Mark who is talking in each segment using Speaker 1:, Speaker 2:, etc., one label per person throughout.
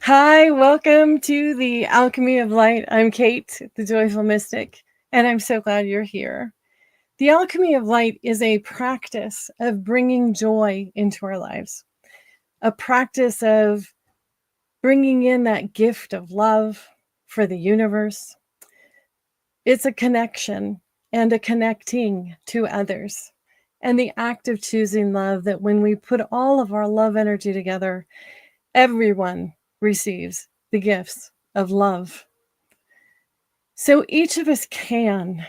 Speaker 1: Hi, welcome to the Alchemy of Light. I'm Kate, the Joyful Mystic, and I'm so glad you're here. The Alchemy of Light is a practice of bringing joy into our lives, a practice of bringing in that gift of love for the universe. It's a connection and a connecting to others, and the act of choosing love, that when we put all of our love energy together, everyone receives the gifts of love. So each of us can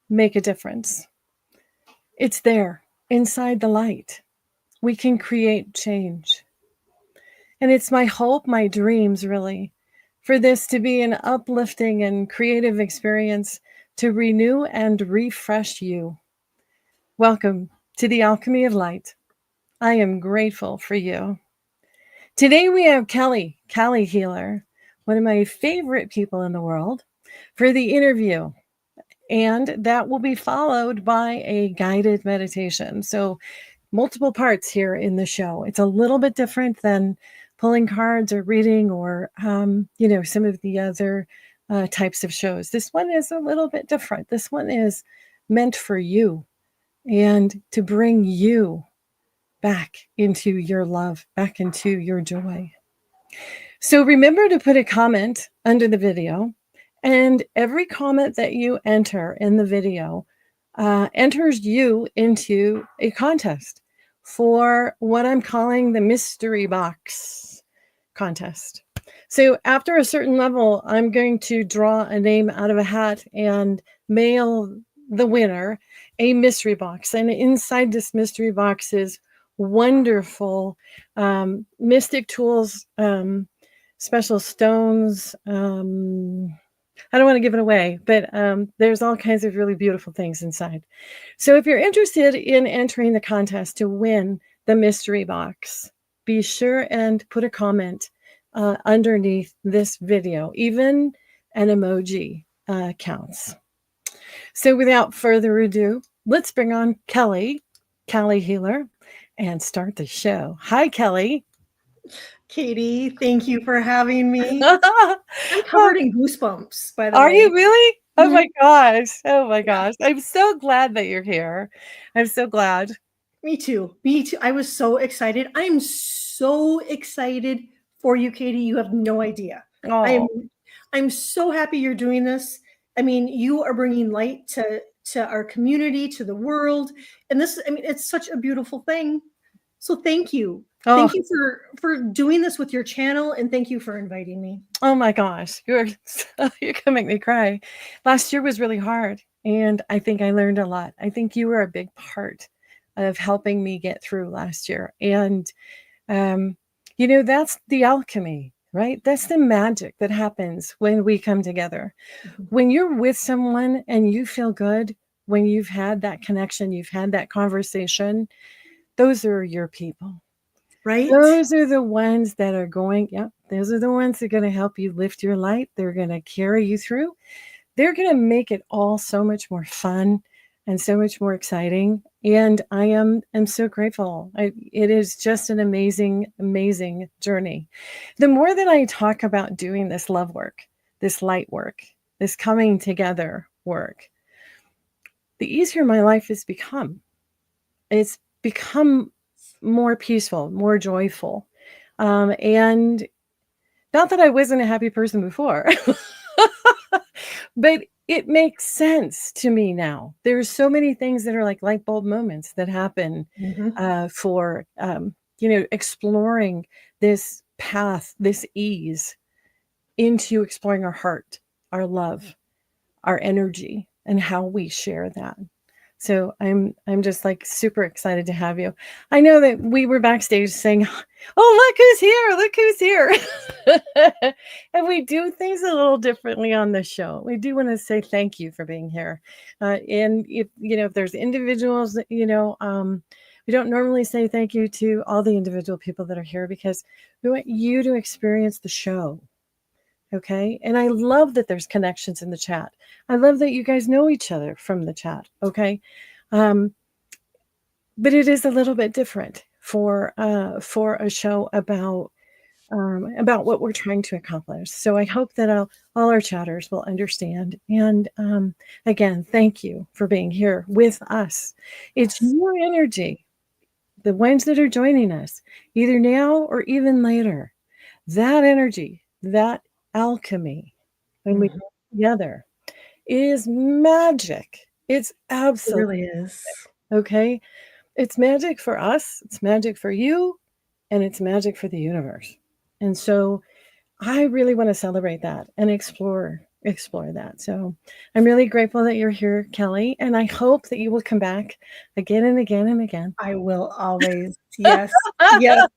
Speaker 1: make a difference. It's there inside the light. We can create change. And it's my hope, my dreams, really, for this to be an uplifting and creative experience to renew and refresh you. Welcome to the Alchemy of Light. I am grateful for you. Today we have Calihealer, one of my favorite people in the world, for the interview. And that will be followed by a guided meditation. So multiple parts here in the show. It's a little bit different than pulling cards or reading or, some of the other types of shows. This one is a little bit different. This one is meant for you and to bring you back into your love, back into your joy. So remember to put a comment under the video, and every comment that you enter in the video enters you into a contest for what I'm calling the mystery box contest. So after a certain level, I'm going to draw a name out of a hat and mail the winner a mystery box. And inside this mystery box is wonderful mystic tools, special stones. I don't want to give it away, but there's all kinds of really beautiful things inside. So if you're interested in entering the contest to win the mystery box, be sure and put a comment underneath this video. Even an emoji counts. So without further ado, let's bring on Calihealer, and start the show. Hi, Kelly.
Speaker 2: Katie, thank you for having me. I'm covered in goosebumps, by the
Speaker 1: Are
Speaker 2: way.
Speaker 1: you really? Oh
Speaker 2: Mhm.
Speaker 1: my gosh. Oh my
Speaker 2: Yeah.
Speaker 1: gosh. I'm so glad that you're here. I'm so glad.
Speaker 2: Me too. Me too. I was so excited. I am so excited for you, Katie. You have no idea. I am
Speaker 1: Oh,
Speaker 2: I'm so happy you're doing this. I mean, you are bringing light to our community, to the world, and this. I mean, it's such a beautiful thing. So thank you.
Speaker 1: oh,
Speaker 2: Thank you for doing this with your channel, and thank you for inviting me.
Speaker 1: oh my gosh. You're gonna make me cry. Last year was really hard, and I think I learned a lot. I think you were a big part of helping me get through last year. And that's the alchemy, right? That's the magic that happens when we come together.
Speaker 2: Mhm.
Speaker 1: When you're with someone and you feel good, when you've had that connection, you've had that conversation, those are your people.
Speaker 2: Right?
Speaker 1: Those are the ones that are going, yeah, those are the ones that are going to help you lift your light. They're going to carry you through. They're going to make it all so much more fun and so much more exciting. And I am so grateful. It is just an amazing, amazing journey. The more that I talk about doing this love work, this light work, this coming together work, the easier my life has become. It's become more peaceful, more joyful. And not that I wasn't a happy person before, but it makes sense to me now. There's so many things that are like light bulb moments that happen
Speaker 2: Mhm.
Speaker 1: for exploring this path, this ease into exploring our heart, our love, our energy, and how we share that. So I'm just like super excited to have you. I know that we were backstage saying, "Oh, look who's here." And we do things a little differently on the show. We do want to say thank you for being here. And if there's individuals that we don't normally say thank you to all the individual people that are here, because we want you to experience the show. Okay. And I love that there's connections in the chat. I love that you guys know each other from the chat. Okay. Um, but it is a little bit different for a show about about what we're trying to accomplish. So I hope that all our chatters will understand. And again, thank you for being here with us. It's
Speaker 2: Yes.
Speaker 1: your energy, the ones that are joining us, either now or even later. That energy, that alchemy, when we
Speaker 2: Mhm.
Speaker 1: come together, is magic. It's
Speaker 2: It
Speaker 1: absolute.
Speaker 2: really is.
Speaker 1: Okay. It's magic for us, it's magic for you, and it's magic for the universe. And so I really want to celebrate that and explore that. So I'm really grateful that you're here, Kelly, and I hope that you will come back again and again and again.
Speaker 2: I will always. Yes. Yes.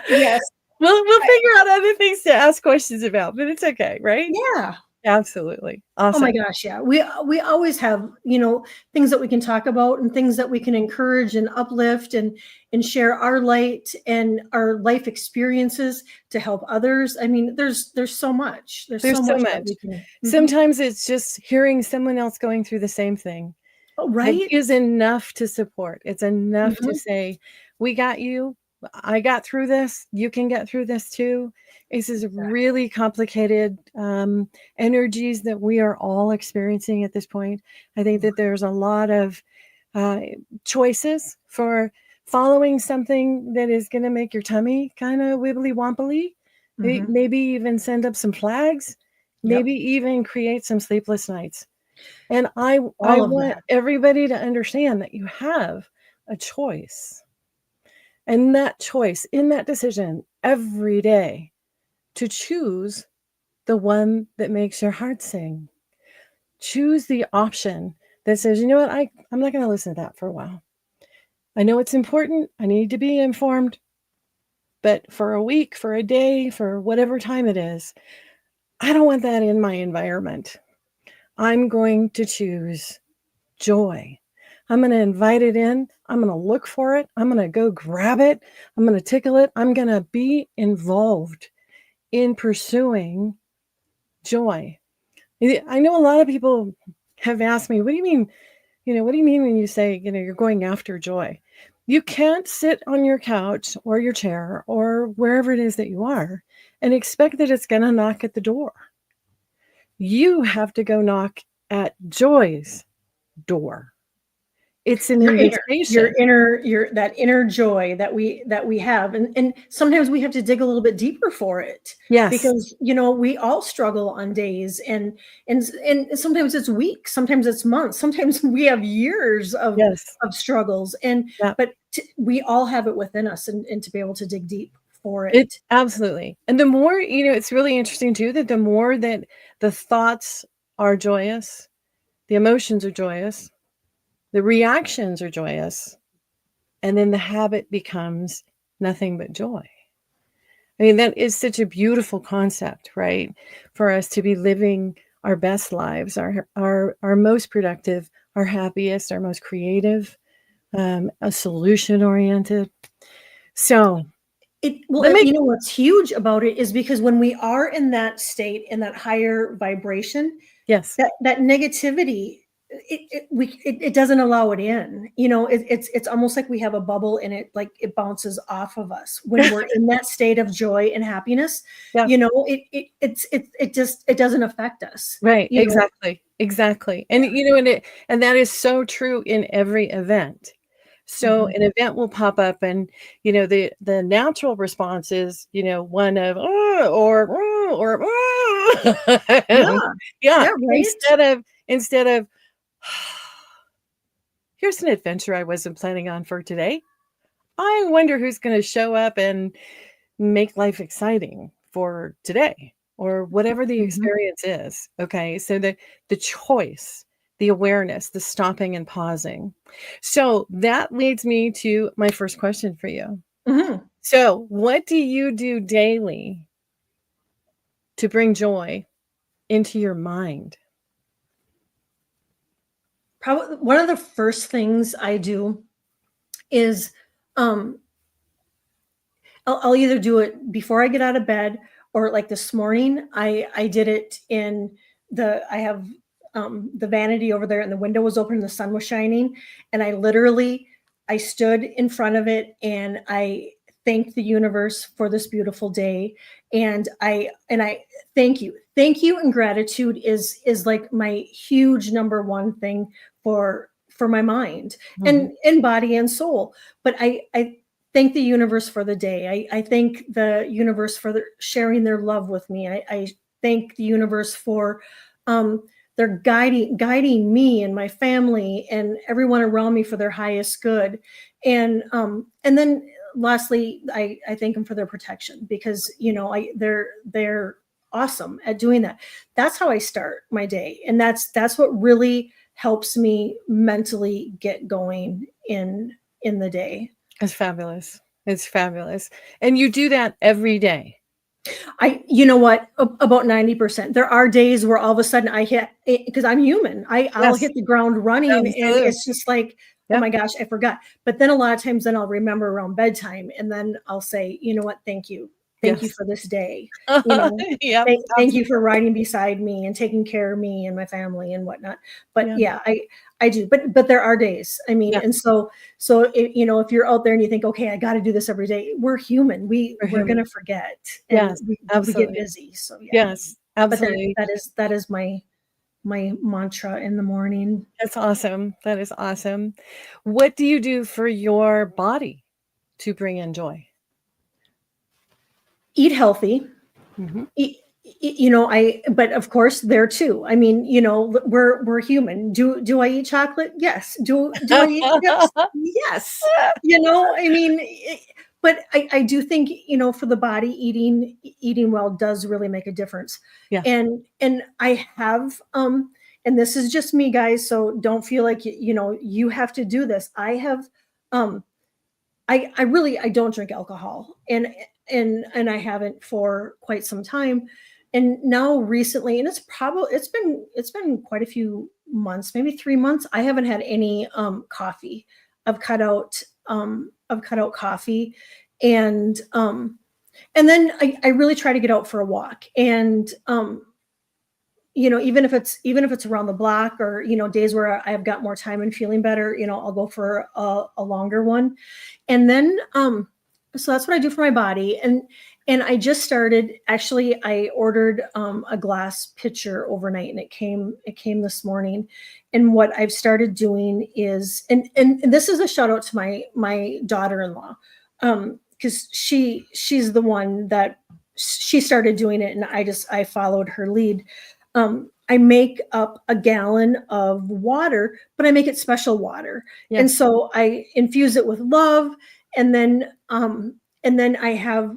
Speaker 2: Yes.
Speaker 1: We'll
Speaker 2: I,
Speaker 1: figure out other things to ask questions about, but it's okay, right?
Speaker 2: yeah.
Speaker 1: Absolutely.
Speaker 2: Oh my
Speaker 1: Awesome.
Speaker 2: gosh, yeah. We always have, things that we can talk about and things that we can encourage and uplift and share our light and our life experiences to help others. I mean, there's so much. There's so
Speaker 1: There's so
Speaker 2: much that
Speaker 1: much.
Speaker 2: we can. Mhm.
Speaker 1: Sometimes it's just hearing someone else going through the same thing.
Speaker 2: Oh,
Speaker 1: That
Speaker 2: right?
Speaker 1: is enough to support. It's enough to
Speaker 2: Mhm.
Speaker 1: say, "We got you. I got through this. You can get through this too." This is really complicated energies that we are all experiencing at this point. I think that there's a lot of uh, choices for following something that is going to make your tummy kind of wibbly wobbly.
Speaker 2: Mhm.
Speaker 1: Maybe even send up some flags.
Speaker 2: Yep.
Speaker 1: Maybe even create some sleepless nights. And I
Speaker 2: All of
Speaker 1: want
Speaker 2: that.
Speaker 1: everybody to understand that you have a choice. And that choice in that decision every day to choose the one that makes your heart sing. Choose the option that says, you know what, I'm not going to listen to that for a while. I know it's important. I need to be informed. But for a week, for a day, for whatever time it is, I don't want that in my environment. I'm going to choose joy. I'm going to invite it in. I'm going to look for it. I'm going to go grab it. I'm going to tickle it. I'm going to be involved in pursuing joy. I know a lot of people have asked me, what do you mean? What do you mean when you say, you're going after joy? You can't sit on your couch or your chair or wherever it is that you are and expect that it's going to knock at the door. You have to go knock at joy's door. It's an
Speaker 2: Your
Speaker 1: invitation.
Speaker 2: that inner joy that we have, and sometimes we have to dig a little bit deeper for it,
Speaker 1: Yes.
Speaker 2: because we all struggle on days, and sometimes it's weeks, sometimes it's months, sometimes we have years
Speaker 1: Yes.
Speaker 2: of struggles,
Speaker 1: Yeah.
Speaker 2: but we all have it within us, and to be able to dig deep for
Speaker 1: It
Speaker 2: it.
Speaker 1: absolutely. And the more, it's really interesting too that the more that the thoughts are joyous, the emotions are joyous, the reactions are joyous, and then the habit becomes nothing but joy. I mean, that is such a beautiful concept, right? For us to be living our best lives, our most productive, our happiest, our most creative, a solution oriented. So
Speaker 2: Well,
Speaker 1: let me,
Speaker 2: what's huge about it is because when we are in that state, in that higher vibration,
Speaker 1: yes,
Speaker 2: that negativity, it doesn't allow it in. It's almost like we have a bubble, and it bounces off of us when we're in that state of joy and happiness.
Speaker 1: yeah.
Speaker 2: It doesn't affect us.
Speaker 1: Right,
Speaker 2: you know
Speaker 1: exactly, exactly. And,
Speaker 2: yeah.
Speaker 1: and that is so true in every event. So
Speaker 2: Mhm.
Speaker 1: an event will pop up and, the natural response is, one of, "Oh," or, "Oh," and
Speaker 2: Yeah.
Speaker 1: yeah,
Speaker 2: Yeah, right.
Speaker 1: instead of, "Here's an adventure I wasn't planning on for today. I wonder who's gonna show up and make life exciting for today," or whatever the
Speaker 2: Mhm.
Speaker 1: experience is. Okay. So the choice, the awareness, the stopping and pausing. So that leads me to my first question for you.
Speaker 2: Mhm.
Speaker 1: So, what do you do daily to bring joy into your mind?
Speaker 2: Probably one of the first things I do is, um I'll either do it before I get out of bed, or like this morning, I did it in I have the vanity over there, and the window was open and the sun was shining, and I stood in front of it, and I thank the universe for this beautiful day, and I thank you. Thank you and gratitude is like my huge number one thing for my mind
Speaker 1: Mhm.
Speaker 2: and body and soul. But I thank the universe for the day. I thank the universe for sharing their love with me. I thank the universe for um, their guiding me and my family and everyone around me for their highest good. And then lastly, I thank them for their protection, because they're awesome at doing that. That's how I start my day, and that's what really helps me mentally get going in the day.
Speaker 1: It's fabulous. It's fabulous. And you do that every day.
Speaker 2: You know what, about 90%. There are days where all of a sudden I hit, because I'm human. I'll
Speaker 1: Yes,
Speaker 2: hit the ground running, and
Speaker 1: absolutely.
Speaker 2: it's just like, oh
Speaker 1: Yep.
Speaker 2: my gosh, I forgot. But then a lot of times, then I'll remember around bedtime, and then I'll say, you know what, thank you. Thank you
Speaker 1: Yes.
Speaker 2: for this day. You know,
Speaker 1: Yep,
Speaker 2: thank you for
Speaker 1: absolutely.
Speaker 2: riding beside me and taking care of me and my family and whatnot. But
Speaker 1: Yeah,
Speaker 2: yeah, I do. But there are days. I mean,
Speaker 1: yeah,
Speaker 2: and so if you're out there and you think, okay, I got to do this every day, we're human.
Speaker 1: we're
Speaker 2: We're
Speaker 1: human.
Speaker 2: gonna forget, and
Speaker 1: Yes,
Speaker 2: we get
Speaker 1: absolutely.
Speaker 2: busy. So yeah.
Speaker 1: Yes,
Speaker 2: But
Speaker 1: absolutely.
Speaker 2: that is my mantra in the morning.
Speaker 1: That's awesome. That is awesome. What do you do for your body to bring in joy?
Speaker 2: Eat healthy.
Speaker 1: Mhm.
Speaker 2: I but of course there too. I mean, we're human. Do I eat chocolate? Yes. Do I eat chips? Yes. I mean, but I do think, for the body, eating well does really make a difference.
Speaker 1: Yeah.
Speaker 2: And I have and this is just me, guys, so don't feel like you have to do this. I have um I really I don't drink alcohol, and I haven't for quite some time. And now recently, and it's been quite a few months, maybe 3 months, I haven't had any coffee. I've cut out coffee, and then I really try to get out for a walk. And even if it's around the block, or days where I've got more time and feeling better, I'll go for a longer one. And then so that's what I do for my body. And I just started, actually I ordered a glass pitcher overnight, and it came this morning. And what I've started doing is, and this is a shout out to my daughter-in-law, because she's the one that she started doing it, and I followed her lead. I make up a gallon of water, but I make it special water. And
Speaker 1: Yes.
Speaker 2: so I infuse it with love, and then I have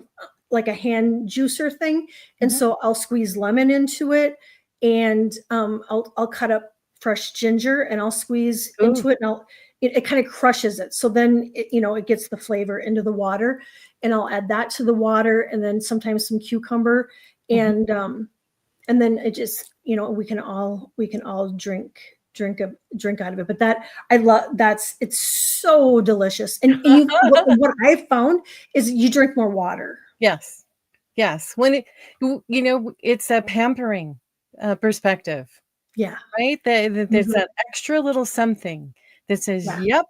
Speaker 2: like a hand juicer thing, and
Speaker 1: Mhm.
Speaker 2: so I'll squeeze lemon into it, and I'll cut up fresh ginger, and I'll squeeze
Speaker 1: Ooh.
Speaker 2: into it, and it kind of crushes it, so then it gets the flavor into the water, and I'll add that to the water, and then sometimes some cucumber,
Speaker 1: Mhm.
Speaker 2: and then it just, we can all drink out of it. But that I love, it's so delicious. And what I've found is you drink more water.
Speaker 1: Yes. Yes. When it's a pampering, perspective,
Speaker 2: Yeah.
Speaker 1: right? There's
Speaker 2: Mhm.
Speaker 1: that extra little something that says,
Speaker 2: Yeah.
Speaker 1: "Yep,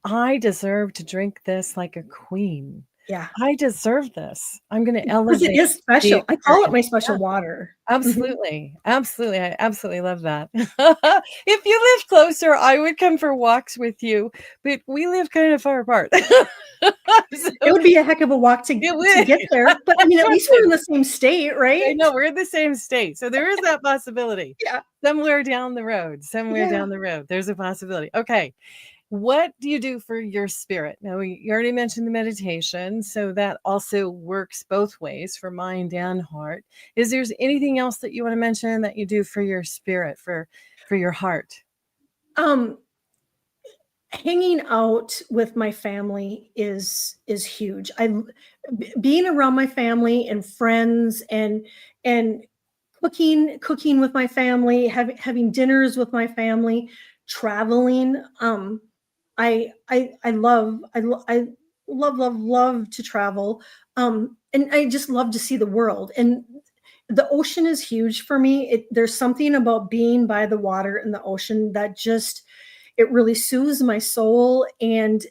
Speaker 1: I deserve to drink this like a queen.
Speaker 2: Yeah.
Speaker 1: I deserve this. I'm gonna
Speaker 2: Because it
Speaker 1: elevate
Speaker 2: is
Speaker 1: the
Speaker 2: special. I call it
Speaker 1: experience."
Speaker 2: my
Speaker 1: Yeah,
Speaker 2: special water. Mhm.
Speaker 1: absolutely. Absolutely. I absolutely love that. If you lived closer, I would come for walks with you, but we live kind of far apart.
Speaker 2: It
Speaker 1: So
Speaker 2: would be a heck of a walk
Speaker 1: it
Speaker 2: to
Speaker 1: would.
Speaker 2: get there, but I mean, at least we're in the same state,
Speaker 1: I
Speaker 2: right?
Speaker 1: know, we're in the same state, so there is that possibility.
Speaker 2: Yeah.
Speaker 1: Somewhere
Speaker 2: Yeah.
Speaker 1: down the road, there's a possibility. Okay, what do you do for your spirit? Now, you already mentioned the meditation, so that also works both ways for mind and heart. Is there's anything else that you wanna mention that you do for your spirit, for your heart?
Speaker 2: Um, Hanging out with my family is huge. Being around my family and friends, and cooking with my family, having dinners with my family, traveling. I love to travel. And I just love to see the world. And the ocean is huge for me. There's something about being by the water and the ocean that just, it really soothes my soul. And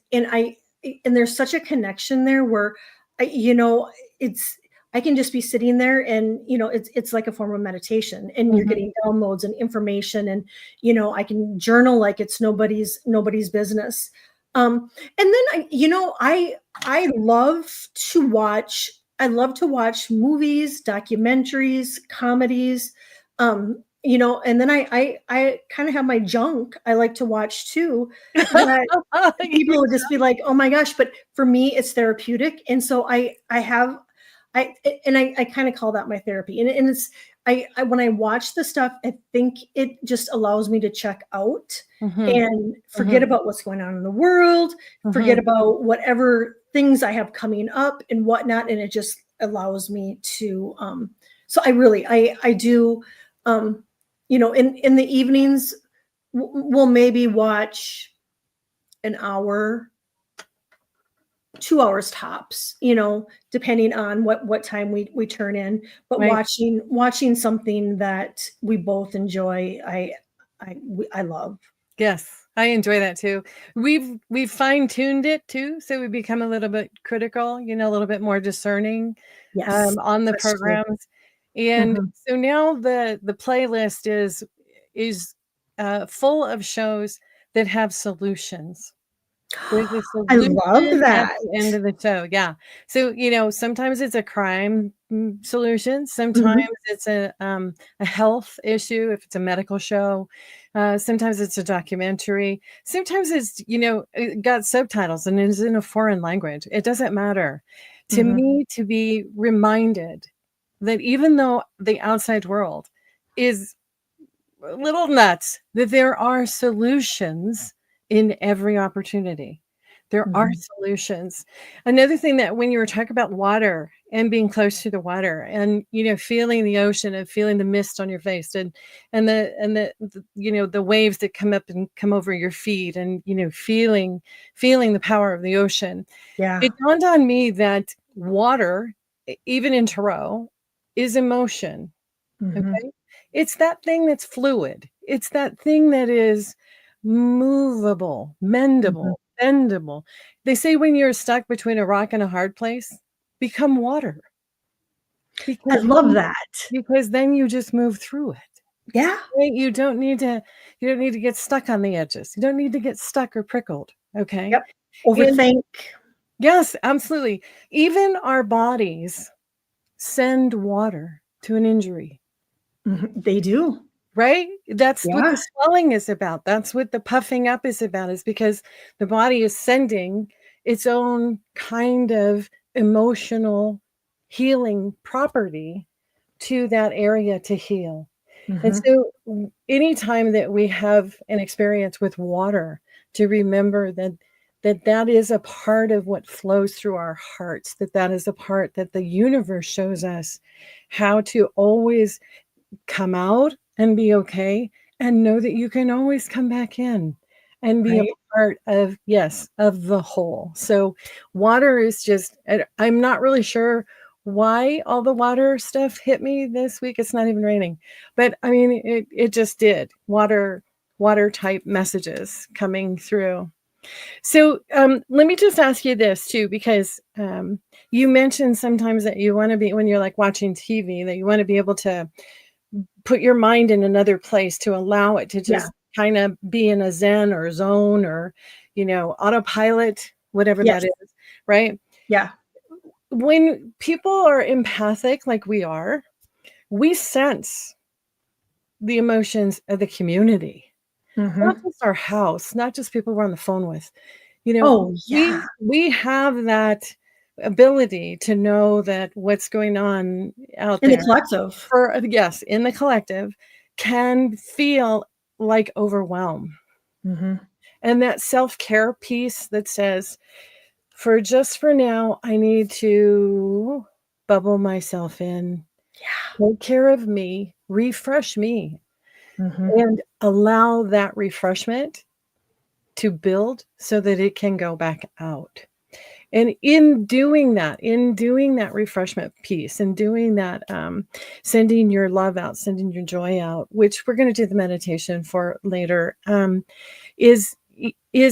Speaker 2: there's such a connection there, where you know, it's, I can just be sitting there and, you know, it's like a form of meditation, and you're
Speaker 1: Mhm.
Speaker 2: getting downloads and information, and, you know, I can journal like it's nobody's business. And then I love to watch, I love to watch movies, documentaries, comedies. You know, and then I kind of have my junk I like to watch too, that people would just be like, "Oh my gosh," but for me, it's therapeutic, and so I have I kind of call that my therapy, and it's I when I watch the stuff, I think it just allows me to check out
Speaker 1: Mhm.
Speaker 2: and forget
Speaker 1: Mhm.
Speaker 2: about what's going on in the world, forget
Speaker 1: Mhm.
Speaker 2: about whatever things I have coming up and whatnot, and it just allows me to. So I really I do, um, you know, in the evenings, we'll maybe watch an hour, 2 hours tops, you know, depending on what time we turn in. But
Speaker 1: Right.
Speaker 2: watching something that we both enjoy, I love.
Speaker 1: Yes, I enjoy that too. We've fine-tuned it too, so we become a little bit critical, you know, a little bit more discerning,
Speaker 2: Yes,
Speaker 1: on the
Speaker 2: that's true.
Speaker 1: programs, and
Speaker 2: Mhm.
Speaker 1: so now the playlist is, full of shows that have solutions. There's a
Speaker 2: I love
Speaker 1: solution at
Speaker 2: that.
Speaker 1: the end of the show, yeah. So, you know, sometimes it's a crime, solution, sometimes
Speaker 2: Mhm.
Speaker 1: it's a health issue if it's a medical show, sometimes it's a documentary, sometimes it's, you know, it got subtitles and is in a foreign language, it doesn't matter. To
Speaker 2: Mhm.
Speaker 1: me, to be reminded that even though the outside world is a little nuts, that there are solutions in every opportunity. There are
Speaker 2: Mhm.
Speaker 1: solutions. Another thing that when you were talking about water and being close to the water and, you know, feeling the ocean and feeling the mist on your face and the you know, the waves that come up and come over your feet and, you know, feeling the power of the ocean.
Speaker 2: Yeah.
Speaker 1: It dawned on me that water, even in tarot, is emotion.
Speaker 2: Mhm.
Speaker 1: Okay? It's that thing that's fluid. It's that thing that is movable, mendable,
Speaker 2: Mhm.
Speaker 1: bendable. They say when you're stuck between a rock and a hard place, become water
Speaker 2: I
Speaker 1: because
Speaker 2: love
Speaker 1: then
Speaker 2: that.
Speaker 1: you just move through it.
Speaker 2: Yeah.
Speaker 1: Right? You don't need to get stuck on the edges. You don't need to get stuck or prickled, okay?
Speaker 2: Yep.
Speaker 1: And
Speaker 2: Overthink.
Speaker 1: yes, absolutely. Even our bodies send water to an injury.
Speaker 2: Mhm. They do.
Speaker 1: Right? That's what the
Speaker 2: Yeah.
Speaker 1: swelling is about. That's what the puffing up is about, is because the body is sending its own kind of emotional healing property to that area to heal. And
Speaker 2: Mhm.
Speaker 1: so anytime that we have an experience with water, to remember that is a part of what flows through our hearts, that is a part that the universe shows us how to always come out and be okay and know that you can always come back in and be a
Speaker 2: Right.
Speaker 1: part of, yes, of the whole. So water is just I'm not really sure why all the water stuff hit me this week. It's not even raining. But I mean it just did. Water type messages coming through. So let me just ask you this too, because you mentioned sometimes that you want to be, when you're like watching TV, that you want to be able to put your mind in another place to allow it to
Speaker 2: Yeah.
Speaker 1: just kind of be in a zen or zone or, you know, autopilot, whatever that
Speaker 2: Yes.
Speaker 1: is, right?
Speaker 2: Yeah.
Speaker 1: When people are empathic like we sense the emotions of the community, not
Speaker 2: Mhm.
Speaker 1: just our house, not just people we're on the phone with. You know,
Speaker 2: Oh, yeah.
Speaker 1: we have that ability to know that what's going on out
Speaker 2: In the
Speaker 1: there
Speaker 2: collective.
Speaker 1: for yes, in the collective can feel like overwhelm.
Speaker 2: Mhm.
Speaker 1: And that self-care piece that says, for just for now, I need to bubble myself in,
Speaker 2: Yeah.
Speaker 1: take care of me, refresh me,
Speaker 2: Mhm.
Speaker 1: and allow that refreshment to build so that it can go back out. And in doing that refreshment piece and doing that, sending your love out, sending your joy out, which we're going to do the meditation for later, is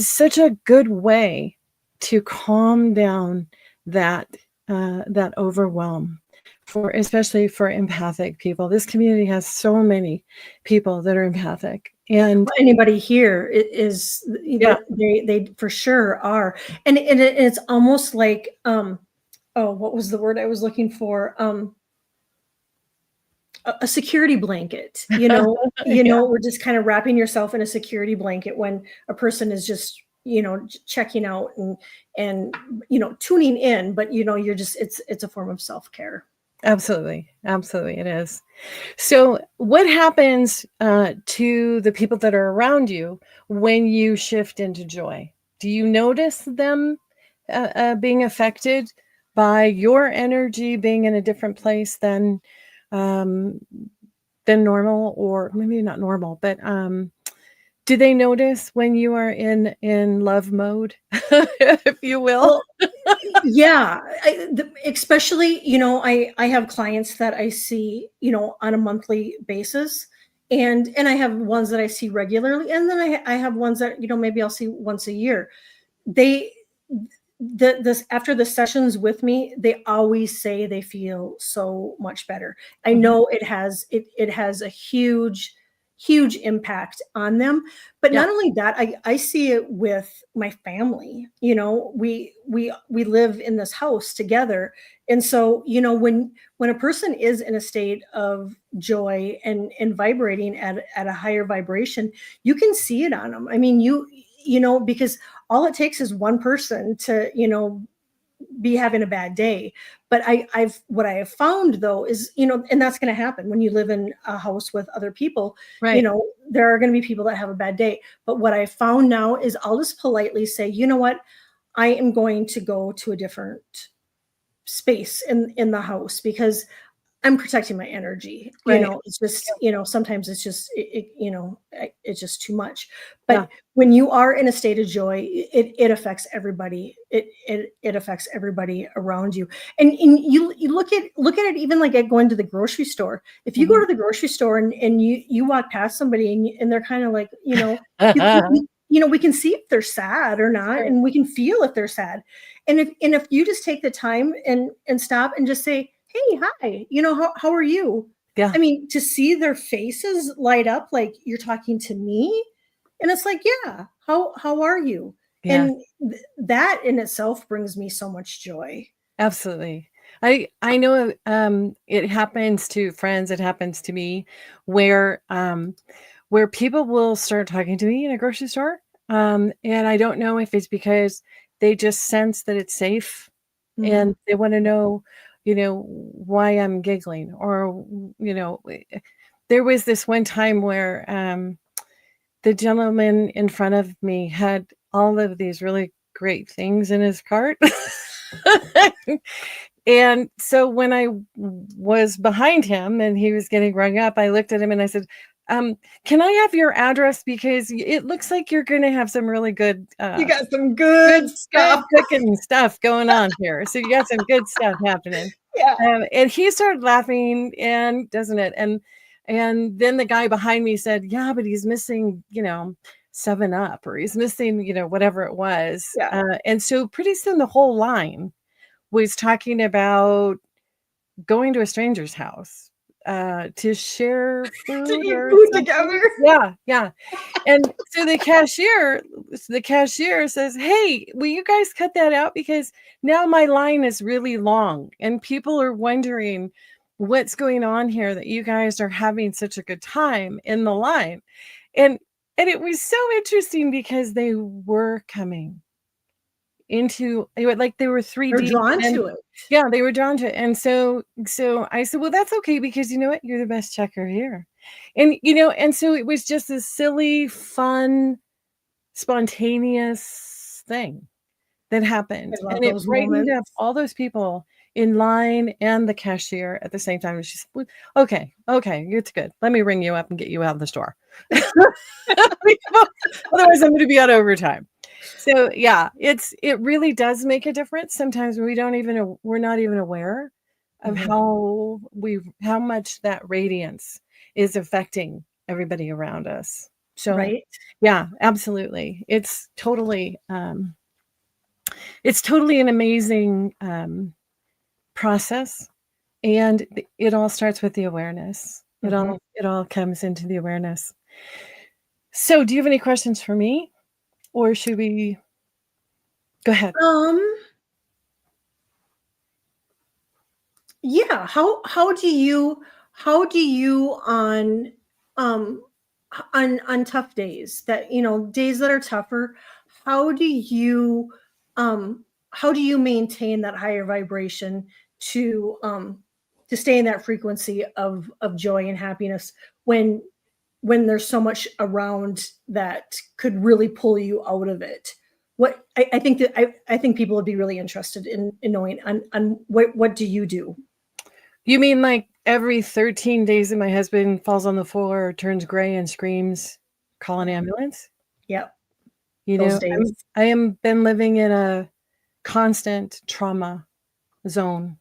Speaker 1: such a good way to calm down that. that overwhelm, for especially for empathic people. This community has so many people that are empathic, and
Speaker 2: Anybody here is
Speaker 1: yeah,
Speaker 2: they for sure are, and it's almost like oh, what was the word I was looking for? A security blanket,
Speaker 1: yeah,
Speaker 2: we're just kind of wrapping yourself in a security blanket when a person is just, checking out and tuning in, but you're just it's a form of self-care.
Speaker 1: absolutely, absolutely, it is. So, what happens to the people that are around you when you shift into joy? Do you notice them being affected by your energy being in a different place um, than normal, or maybe not normal, but do they notice when you are in love mode, if you will?
Speaker 2: Well, yeah, especially, I have clients that I see, on a monthly basis, and I have ones that I see regularly, and then I have ones that, maybe I'll see once a year. They this after the sessions with me, they always say they feel so much better. I
Speaker 1: Mhm.
Speaker 2: know it has a huge impact on them, but
Speaker 1: Yeah,
Speaker 2: not only that, I see it with my family. We live in this house together, and so when a person is in a state of joy and vibrating at a higher vibration, you can see it on them. I mean, because all it takes is one person to be having a bad day. But I've what I have found though is, and that's going to happen when you live in a house with other people.
Speaker 1: right.
Speaker 2: There are going to be people that have a bad day, but what I found now is I'll just politely say, you know what, I am going to go to a different space in the house because I'm protecting my energy.
Speaker 1: Right.
Speaker 2: It's just, sometimes it's just, it's just too much.
Speaker 1: Yeah.
Speaker 2: But when you are in a state of joy, it affects everybody. It affects everybody around you. And you look at it even like at going to the grocery store. If you go
Speaker 1: Mhm.
Speaker 2: to the grocery store and you walk past somebody and they're kind of like, we can see if they're sad or not,
Speaker 1: Sure.
Speaker 2: and we can feel if they're sad. And if you just take the time and stop and just say, hey, hi, how are you?
Speaker 1: Yeah.
Speaker 2: I mean, to see their faces light up like you're talking to me, and it's like, yeah, how are you?
Speaker 1: Yeah.
Speaker 2: And that in itself brings me so much joy.
Speaker 1: Absolutely. I know it happens to friends, it happens to me where people will start talking to me in a grocery store. And I don't know if it's because they just sense that it's safe
Speaker 2: Mhm.
Speaker 1: and they want to know, why I'm giggling, or there was this one time where the gentleman in front of me had all of these really great things in his cart. And so when I was behind him and he was getting rung up, I looked at him and I said, can I have your address? Because it looks like you're going to have some really
Speaker 2: You got some
Speaker 1: good,
Speaker 2: good
Speaker 1: good
Speaker 2: stuff.
Speaker 1: cooking stuff going on here. So you got some good stuff happening.
Speaker 2: Yeah.
Speaker 1: And he started laughing, and doesn't it? And then the guy behind me said, yeah, but he's missing, 7 Up, or he's missing, whatever it was.
Speaker 2: Yeah.
Speaker 1: And so pretty soon the whole line was talking about going to a stranger's house to share
Speaker 2: To
Speaker 1: food
Speaker 2: eat
Speaker 1: or
Speaker 2: food
Speaker 1: something.
Speaker 2: together.
Speaker 1: Yeah, yeah. And so the cashier says, "Hey, will you guys cut that out, because now my line is really long and people are wondering what's going on here, that you guys are having such a good time in the line." And and it was so interesting because they were coming into it, like they were
Speaker 2: They're
Speaker 1: 3D,
Speaker 2: drawn
Speaker 1: and
Speaker 2: to it.
Speaker 1: yeah, they were drawn to it. And so I said, "Well, that's okay, because you know what? You're the best checker here." And so it was just a silly, fun, spontaneous thing that
Speaker 2: I
Speaker 1: happened,
Speaker 2: love
Speaker 1: and it
Speaker 2: those
Speaker 1: brightened up
Speaker 2: moments.
Speaker 1: all those people in line and the cashier at the same time. And she's, "Okay, okay, it's good. Let me ring you up and get you out of the store." Otherwise, I'm gonna be on overtime. So, yeah, it really does make a difference. Sometimes we're not even aware of
Speaker 2: Mhm.
Speaker 1: how much that radiance is affecting everybody around us. So,
Speaker 2: Right?
Speaker 1: yeah, absolutely. It's totally an amazing, process, and it all starts with the awareness.
Speaker 2: Mhm.
Speaker 1: It all comes into the awareness. So, do you have any questions for me, or should we go ahead?
Speaker 2: Um, yeah, how do you um on tough days, that days that are tougher, how do you um how do you maintain that higher vibration to stay in that frequency of joy and happiness when there's so much around that could really pull you out of it? I think that I think people would be really interested in knowing on what do you do?
Speaker 1: You mean like every 13 days that my husband falls on the floor, turns gray, and screams, "Call an ambulance"?
Speaker 2: Yeah,
Speaker 1: You
Speaker 2: those
Speaker 1: know,
Speaker 2: days.
Speaker 1: I am been living in a constant trauma zone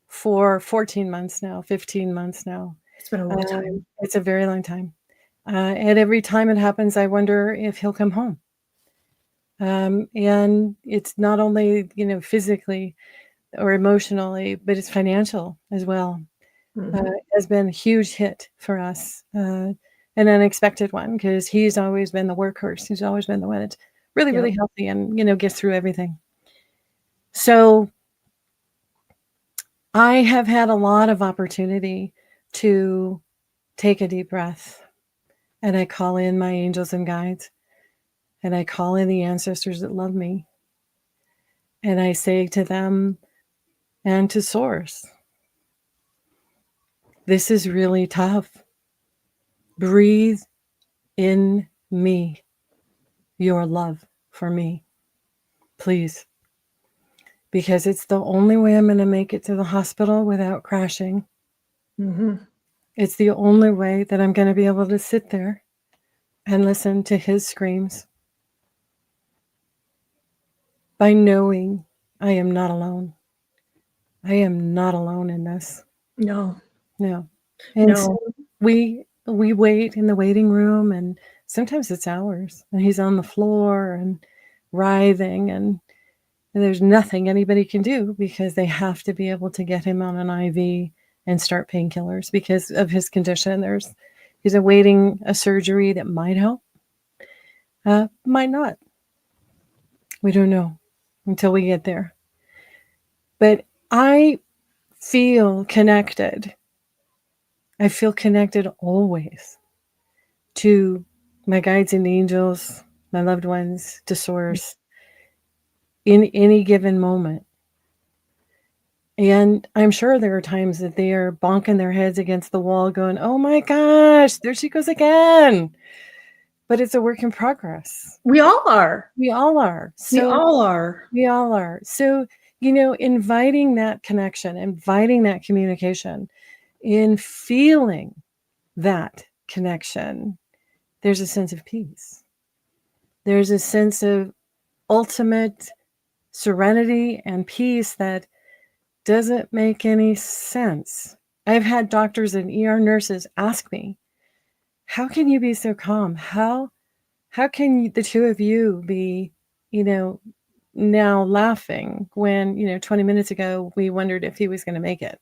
Speaker 1: for 14 months now, 15 months now.
Speaker 2: It's been a long time.
Speaker 1: It's a very long time. And every time it happens, I wonder if he'll come home. And it's not only, physically or emotionally, but it's financial as well.
Speaker 2: Mhm.
Speaker 1: It has been a huge hit for us, an unexpected one, because he's always been the workhorse. He's always been the one that's really, really
Speaker 2: Yep.
Speaker 1: healthy and, gets through everything. So I have had a lot of opportunity to take a deep breath, and I call in my angels and guides, and I call in the ancestors that love me, and I say to them and to Source, this is really tough. Breathe in me your love for me, please, because it's the only way I'm going to make it to the hospital without crashing.
Speaker 2: Mhm.
Speaker 1: It's the only way that I'm going to be able to sit there and listen to his screams, by knowing I am not alone. I am not alone in this.
Speaker 2: No.
Speaker 1: No. And so
Speaker 2: No.
Speaker 1: we wait in the waiting room, and sometimes it's hours, and he's on the floor and writhing, and there's nothing anybody can do because they have to be able to get him on an IV and start painkillers because of his condition. He's awaiting a surgery that might help, might not. We don't know until we get there. But I feel connected. I feel connected always to my guides and angels, my loved ones, to Source in any given moment. And I'm sure there are times that they are bonking their heads against the wall going, "Oh my gosh, there she goes again." But it's a work in progress.
Speaker 2: We all are.
Speaker 1: We all are.
Speaker 2: We
Speaker 1: So
Speaker 2: all are.
Speaker 1: we all are. So, inviting that connection, inviting that communication, in feeling that connection, there's a sense of peace. There's a sense of ultimate serenity and peace that doesn't make any sense. I've had doctors and ER nurses ask me, "How can you be so calm? How can the two of you be, you know, now laughing when, 20 minutes ago we wondered if he was going to make it,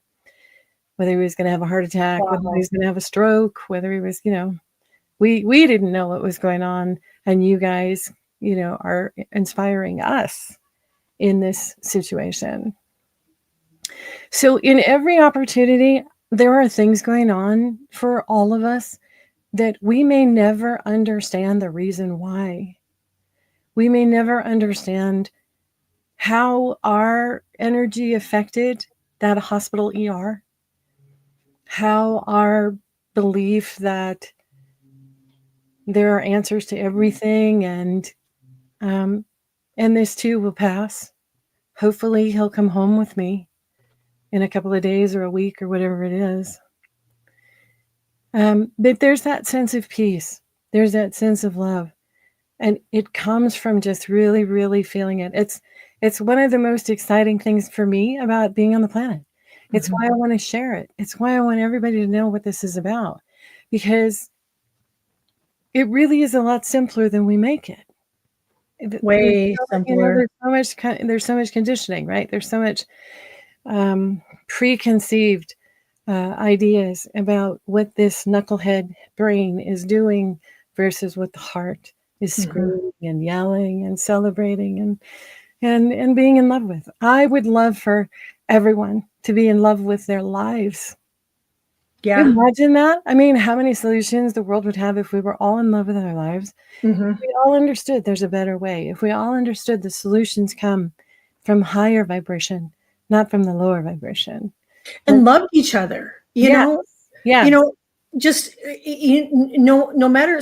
Speaker 1: whether he was going to have a heart attack, whether he
Speaker 2: Wow.
Speaker 1: was going to have a stroke, whether he was, we didn't know what was going on, and you guys, are inspiring us in this situation." So in every opportunity, there are things going on for all of us that we may never understand the reason why. We may never understand how our energy affected that hospital ER, how our belief that there are answers to everything, um, and this too will pass. Hopefully, he'll come home with me in a couple of days or a week or whatever it is. But there's that sense of peace. There's that sense of love. And it comes from just really, really feeling it. It's one of the most exciting things for me about being on the planet. It's
Speaker 2: Mhm.
Speaker 1: why I want to share it. It's why I want everybody to know what this is about, because it really is a lot simpler than we make it.
Speaker 2: Way simpler.
Speaker 1: There's so much conditioning, right? There's so much preconceived ideas about what this knucklehead brain is doing versus what the heart is
Speaker 2: Mhm.
Speaker 1: screaming and yelling and celebrating and being in love with. I would love for everyone to be in love with their lives.
Speaker 2: Yeah.
Speaker 1: Imagine that. I mean, how many solutions the world would have if we were all in love with our lives. If
Speaker 2: Mhm.
Speaker 1: we all understood there's a better way. If we all understood the solutions come from higher vibration, not from the lower vibration. But
Speaker 2: And loved each other,
Speaker 1: yes,
Speaker 2: you
Speaker 1: yes,
Speaker 2: know, just no matter,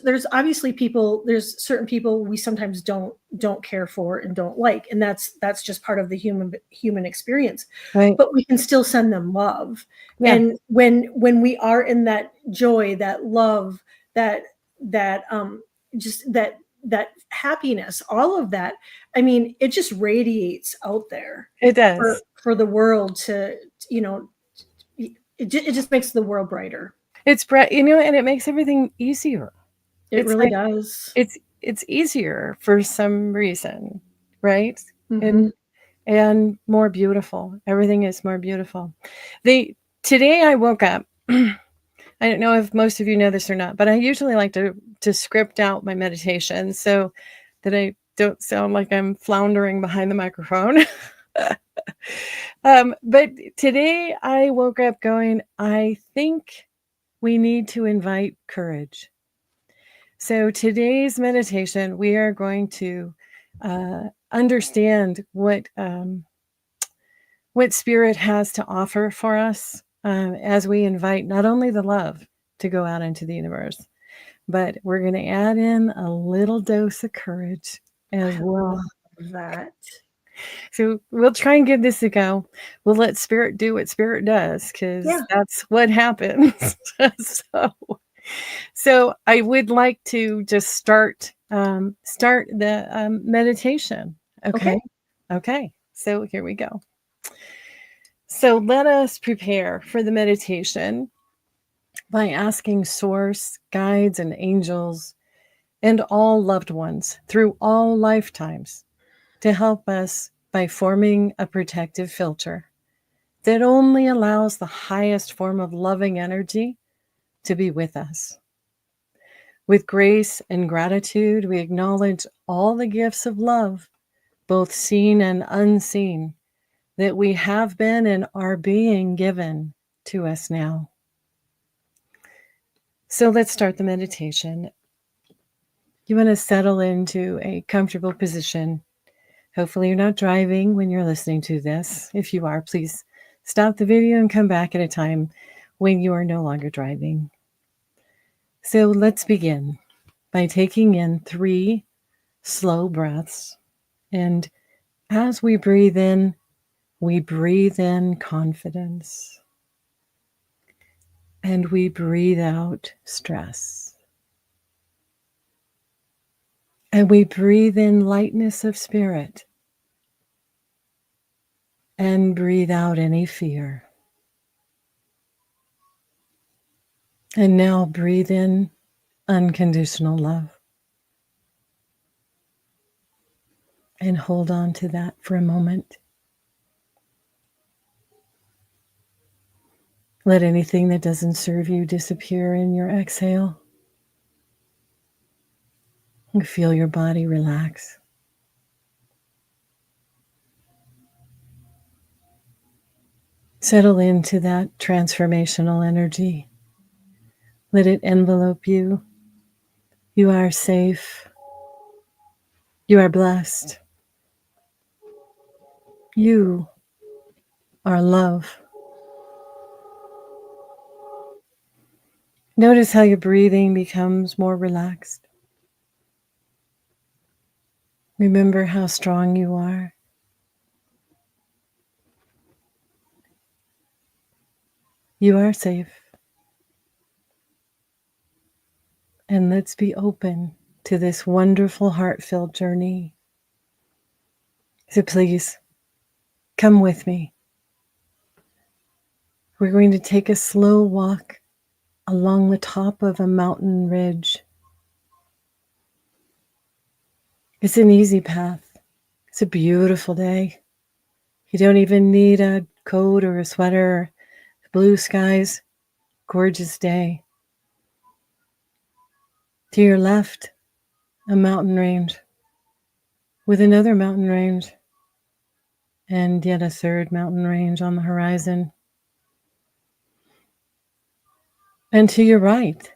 Speaker 2: there's obviously people, there's certain people we sometimes don't care for and don't like, and that's just part of the human experience.
Speaker 1: right.
Speaker 2: But we can still send them love.
Speaker 1: Yeah,
Speaker 2: And when we are in that joy, that love, that that just that happiness, all of that, I mean, it just radiates out there
Speaker 1: it
Speaker 2: for
Speaker 1: does.
Speaker 2: the world to, you know, it just makes the world brighter.
Speaker 1: It's and it makes everything easier.
Speaker 2: It
Speaker 1: It's
Speaker 2: really
Speaker 1: like
Speaker 2: does.
Speaker 1: it's easier for some reason, right?
Speaker 2: Mhm.
Speaker 1: And more beautiful. Everything is more beautiful. The Today I woke up. I don't know if most of you know this or not, but I usually like to script out my meditation so that I don't sound like I'm floundering behind the microphone. But today I woke up going, I think we need to invite courage. So today's meditation, we are going to understand what spirit has to offer for us as we invite not only the love to go out into the universe, but we're going to add in a little dose of courage as
Speaker 2: I
Speaker 1: well.
Speaker 2: love that.
Speaker 1: So we'll try and give this a go. We'll let spirit do what spirit does because
Speaker 2: Yeah.
Speaker 1: that's what happens. so, so I would like to just start the meditation.
Speaker 2: Okay.
Speaker 1: Okay. Okay. So here we go. So let us prepare for the meditation by asking Source, guides, and angels, and all loved ones through all lifetimes to help us by forming a protective filter that only allows the highest form of loving energy to be with us. With grace and gratitude, we acknowledge all the gifts of love, both seen and unseen, that we have been and are being given to us now. So let's start the meditation. You want to settle into a comfortable position. Hopefully, you're not driving when you're listening to this. If you are, please stop the video and come back at a time when you are no longer driving. So let's begin by taking in 3 slow breaths. And as we breathe in confidence. And we breathe out stress. And we breathe in lightness of spirit. And breathe out any fear. And now breathe in unconditional love. And hold on to that for a moment. Let anything that doesn't serve you disappear in your exhale. And feel your body relax. Settle into that transformational energy. Let it envelope you. You are safe. You are blessed. You are love. Notice how your breathing becomes more relaxed. Remember how strong you are. You are safe. And let's be open to this wonderful heart-filled journey. So please, come with me. We're going to take a slow walk along the top of a mountain ridge. It's an easy path. It's a beautiful day. You don't even need a coat or a sweater. Blue skies, gorgeous day. To your left, a mountain range with another mountain range and yet a third mountain range on the horizon. And to your right,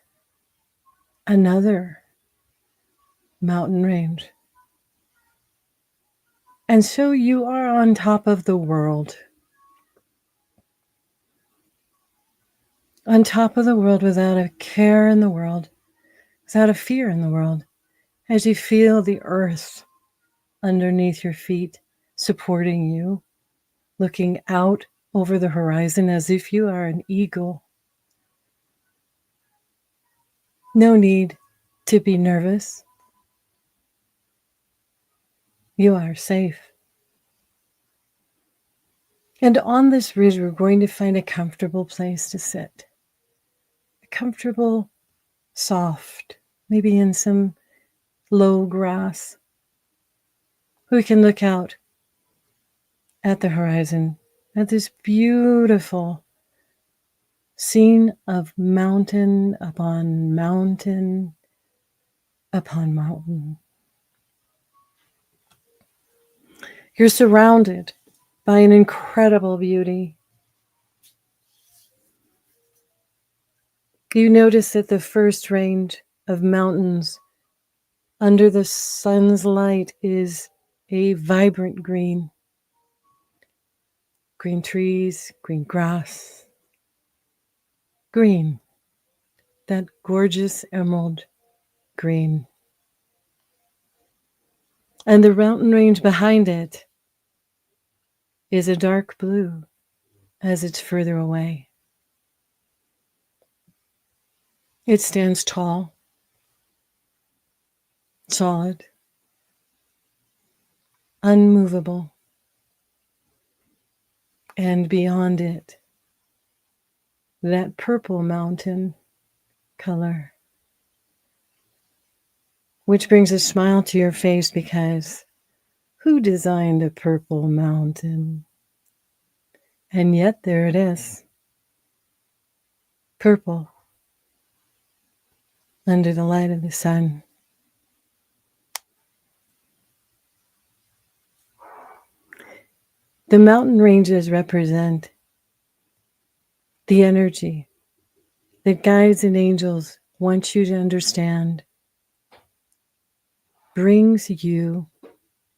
Speaker 1: another mountain range. And so you are on top of the world. On top of the world without a care in the world, without a fear in the world, as you feel the earth underneath your feet supporting you, looking out over the horizon as if you are an eagle. No need to be nervous. You are safe. And on this ridge, we're going to find a comfortable place to sit. A comfortable, soft, maybe in some low grass. We can look out at the horizon, at this beautiful scene of mountain upon mountain upon mountain. You're surrounded by an incredible beauty. You notice that the first range of mountains under the sun's light is a vibrant green. Green trees, green grass, green, that gorgeous emerald green. And the mountain range behind it is a dark blue as it's further away. It stands tall, solid, unmovable, and beyond it, that purple mountain color, which brings a smile to your face because who designed a purple mountain? And yet there it is, purple, under the light of the sun. The mountain ranges represent the energy that guides and angels want you to understand brings you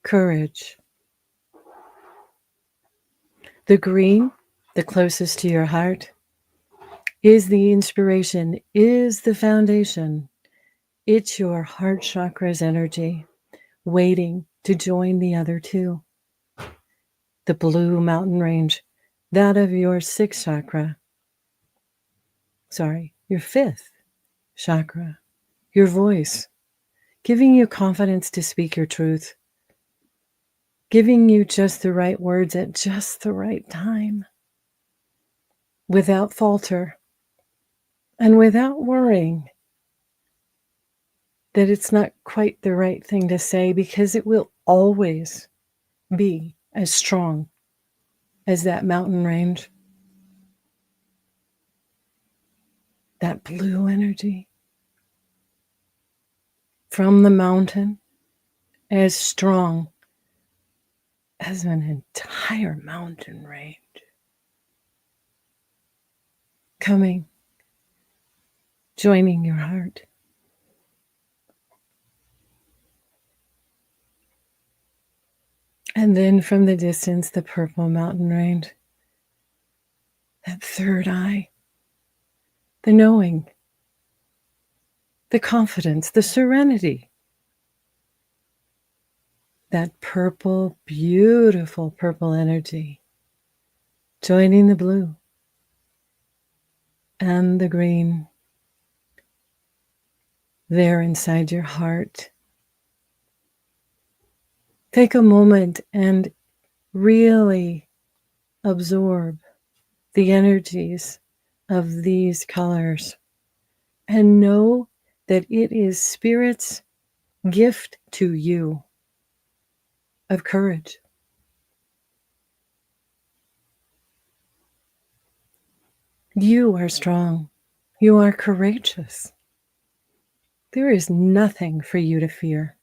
Speaker 1: courage. The green, the closest to your heart, is the inspiration, is the foundation. It's your heart chakra's energy waiting to join the other two. The blue mountain range, that of your sixth chakra. Your fifth chakra, your voice, giving you confidence to speak your truth, giving you just the right words at just the right time, without falter, and without worrying that it's not quite the right thing to say, because it will always be as strong as that mountain range, that blue energy from the mountain, as strong as an entire mountain range, coming, joining your heart. And then from the distance, the purple mountain range, that third eye, the knowing, the confidence, the serenity, that purple, beautiful purple energy, joining the blue and the green there inside your heart. Take a moment and really absorb the energies of these colors and know that it is Spirit's gift to you of courage. You are strong. You are courageous. There is nothing for you to fear.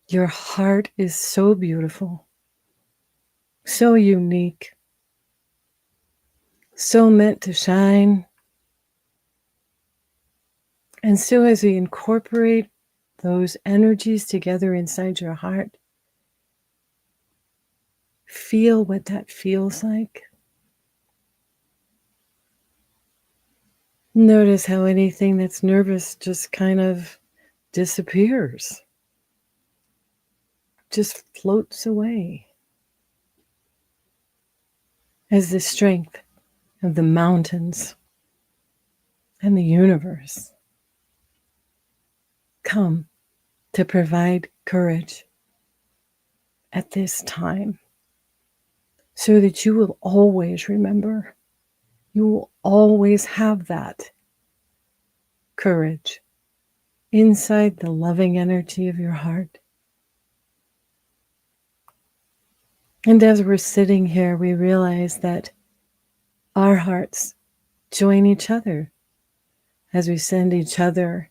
Speaker 1: Your heart is so beautiful, so unique, so meant to shine. And so as we incorporate those energies together inside your heart, feel what that feels like. Notice how anything that's nervous just kind of disappears, just floats away as the strength of the mountains and the universe come to provide courage at this time, so that you will always remember, you will always have that courage inside the loving energy of your heart. And as we're sitting here, we realize that our hearts join each other as we send each other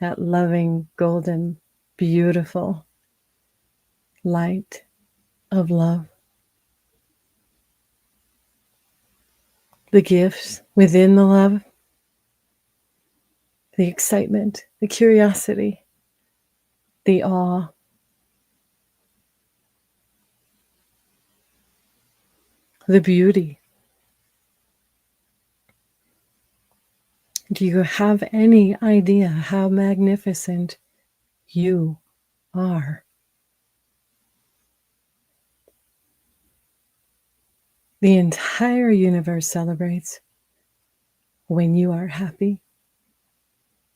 Speaker 1: that loving, golden, beautiful light of love. The gifts within the love, the excitement, the curiosity, the awe, the beauty. Do you have any idea how magnificent you are? The entire universe celebrates when you are happy,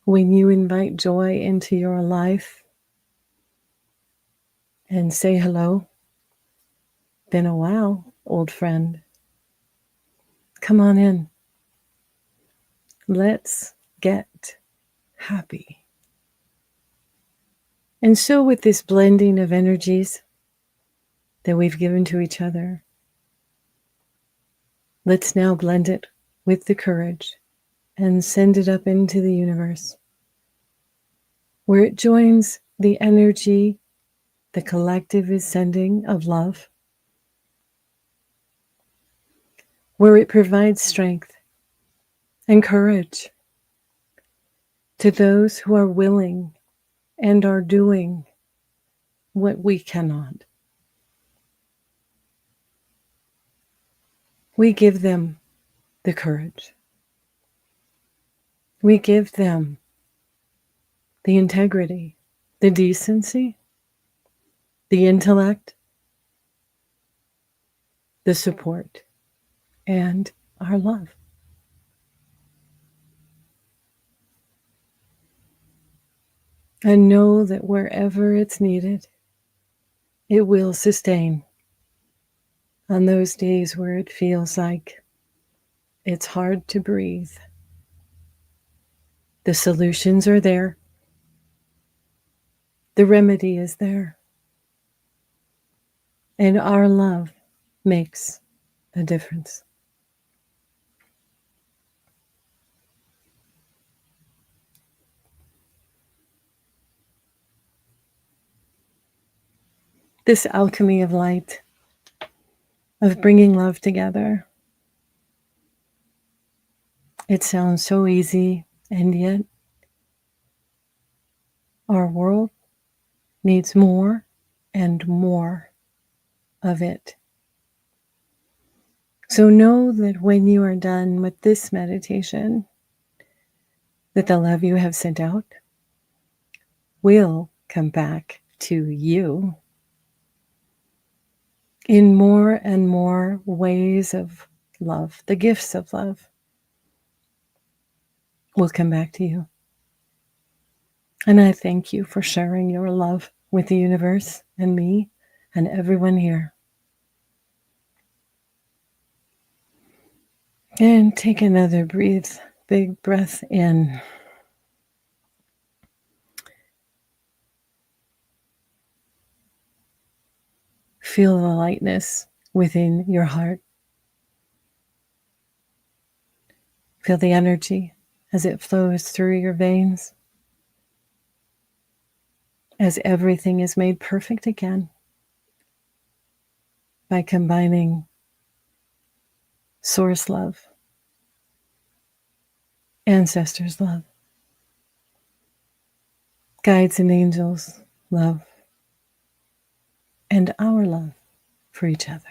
Speaker 1: when you invite joy into your life and say hello. Been a while, old friend. Come on in. Let's get happy. And so with this blending of energies that we've given to each other, let's now blend it with the courage and send it up into the universe, where it joins the energy the collective is sending of love, where it provides strength and courage to those who are willing and are doing what we cannot. We give them the courage. We give them the integrity, the decency, the intellect, the support, and our love. And know that wherever it's needed, it will sustain on those days where it feels like it's hard to breathe. The solutions are there. The remedy is there. And our love makes a difference. This alchemy of light, of bringing love together, it sounds so easy, and yet our world needs more and more of it. So know that when you are done with this meditation, that the love you have sent out will come back to you in more and more ways of love. The gifts of love will come back to you. And I thank you for sharing your love with the universe and me and everyone here. And take another big breath in. Feel the lightness within your heart. Feel the energy as it flows through your veins, as everything is made perfect again by combining source love, ancestors' love, guides and angels' love, and our love for each other.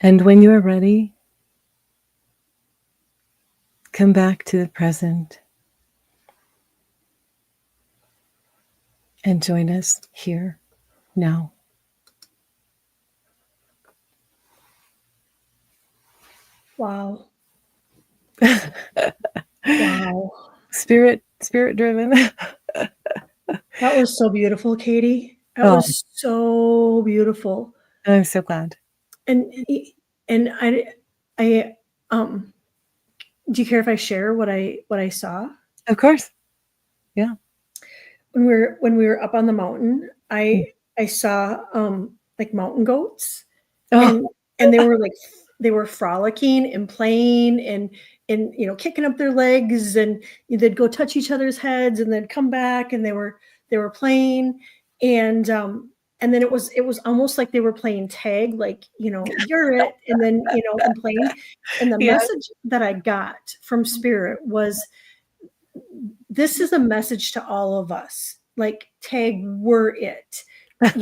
Speaker 1: And when you are ready, come back to the present and join us here now.
Speaker 2: Wow. Wow.
Speaker 1: Spirit driven.
Speaker 2: That was so beautiful, Katie. That
Speaker 1: Oh,
Speaker 2: was so beautiful.
Speaker 1: I'm so glad.
Speaker 2: And I do you care if I share what I saw?
Speaker 1: Of course. Yeah.
Speaker 2: When we were up on the mountain, I saw like mountain goats,
Speaker 1: Oh,
Speaker 2: and they were frolicking and playing and kicking up their legs, and they'd go touch each other's heads and then come back, and they were playing, and then it was almost like they were playing tag, like you're it, and then and playing. And the
Speaker 1: yeah.
Speaker 2: message that I got from Spirit was, this is a message to all of us, like, tag, we're it. We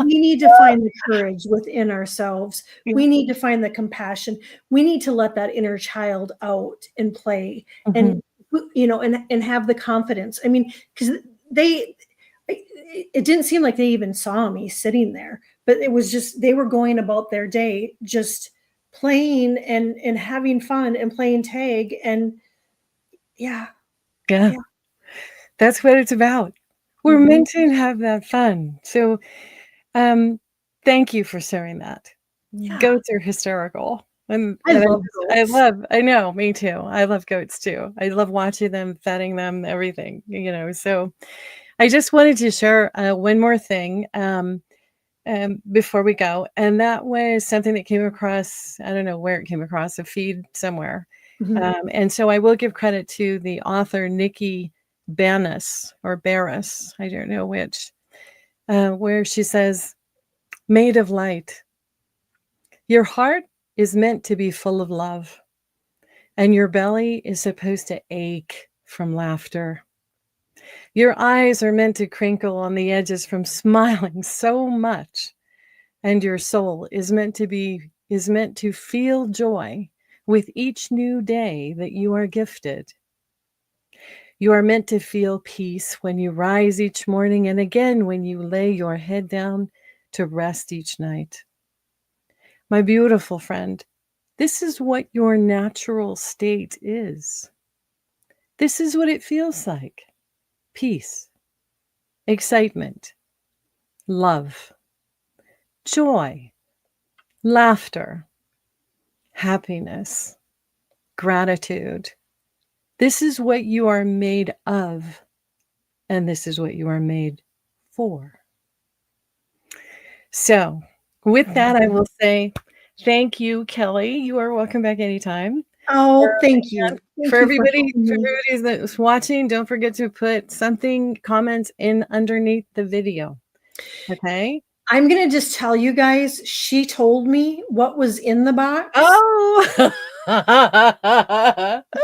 Speaker 2: need to find the courage within ourselves. We need to find the compassion. We need to let that inner child out and play, and and have the confidence. I mean, because it didn't seem like they even saw me sitting there, but it was just, they were going about their day just playing and having fun and playing tag. And yeah.
Speaker 1: Yeah. That's what it's about. We're meant to have that fun. So thank you for sharing that.
Speaker 2: Yeah.
Speaker 1: Goats are hysterical. And
Speaker 2: I love goats.
Speaker 1: I know, me too. I love goats too. I love watching them, feeding them, everything, So I just wanted to share one more thing before we go. And that was something that came across, I don't know where it came across, a feed somewhere. And so I will give credit to the author, Nikki Banas or Barris, I don't know which, where she says, made of light, your heart is meant to be full of love, and your belly is supposed to ache from laughter. Your eyes are meant to crinkle on the edges from smiling so much, and your soul is meant to feel joy with each new day that you are gifted. You are meant to feel peace when you rise each morning, and again when you lay your head down to rest each night. My beautiful friend, this is what your natural state is. This is what it feels like: peace, excitement, love, joy, laughter, happiness, gratitude. This is what you are made of, and this is what you are made for. So, with that, I will say thank you, Kelly. You are welcome back anytime.
Speaker 2: Oh, thank you.
Speaker 1: For everybody that's watching, don't forget to put comments in underneath the video. Okay.
Speaker 2: I'm going to just tell you guys, she told me what was in the box.
Speaker 1: Oh,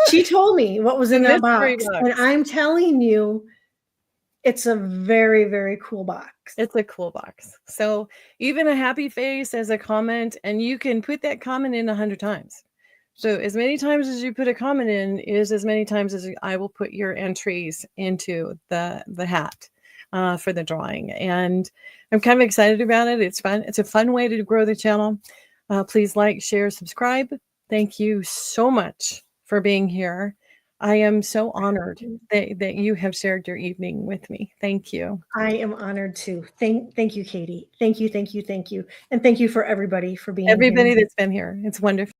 Speaker 2: she told me what was in that box. And I'm telling you, it's a very, very cool box.
Speaker 1: It's a cool box. So even a happy face as a comment, and you can put that comment in 100 times. So as many times as you put a comment in is as many times as I will put your entries into the hat for the drawing. And I'm kind of excited about it. It's fun. It's a fun way to grow the channel. Please like, share, subscribe. Thank you so much for being here. I am so honored that you have shared your evening with me. Thank you.
Speaker 2: I am honored too. Thank you, Katie. Thank you. And thank you for everybody for being
Speaker 1: Everybody
Speaker 2: here.
Speaker 1: that's been here. It's wonderful.